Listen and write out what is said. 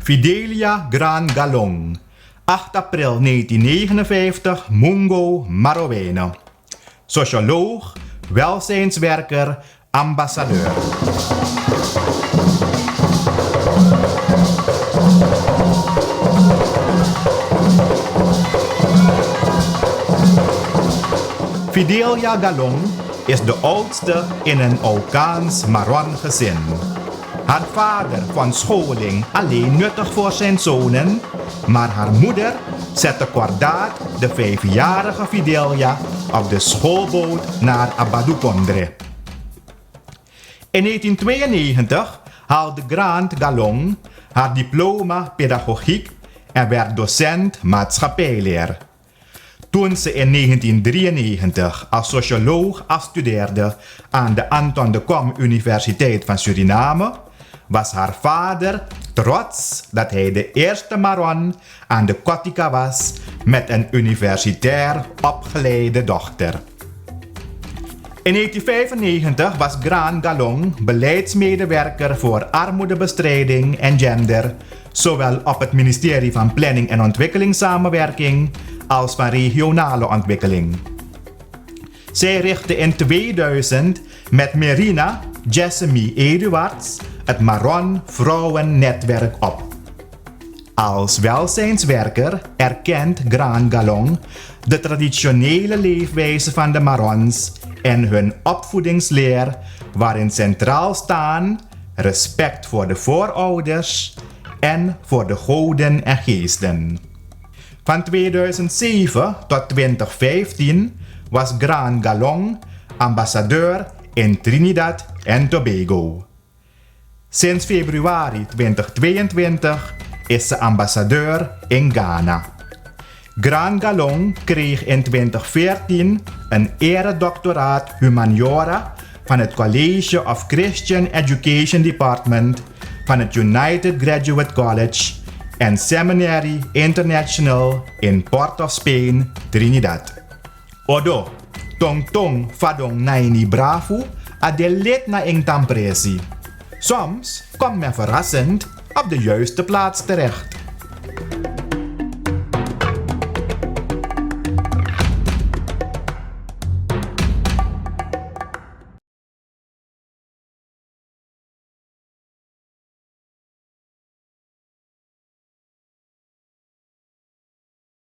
Fidelia Gran Galong, 8 april 1959, Mungo, Marowijne. Socioloog, welzijnswerker, ambassadeur. Fidelia Galong is de oudste in een Aukaans Maron gezin. Haar vader vond scholing alleen nuttig voor zijn zonen, maar haar moeder zette kordaat de 5-jarige Fidelia op de schoolboot naar Abadukondre. In 1992 haalde Gran Galong haar diploma pedagogiek en werd docent maatschappijleer. Toen ze in 1993 als socioloog afstudeerde aan de Anton de Kom Universiteit van Suriname, was haar vader trots dat hij de eerste Maron aan de Kotika was met een universitair opgeleide dochter. In 1995 was Gran Galong beleidsmedewerker voor armoedebestrijding en gender, zowel op het ministerie van Planning en Ontwikkelingssamenwerking als van regionale ontwikkeling. Zij richtte in 2000 met Merina Jessamy Eduards het Maron Vrouwennetwerk op. Als welzijnswerker erkent Gran Galong de traditionele leefwijze van de Marons en hun opvoedingsleer, waarin centraal staan respect voor de voorouders en voor de goden en geesten. Van 2007 tot 2015 was Gran Galong ambassadeur in Trinidad en Tobago. Sinds februari 2022 is ze ambassadeur in Ghana. Gran Galong kreeg in 2014 een eredoctoraat Humaniora van het College of Christian Education Department van het United Graduate College en Seminary International in Port of Spain, Trinidad. Odo, tong tong fadong naini bravo, adelit na ing tampresi. Soms komt men verrassend op de juiste plaats terecht.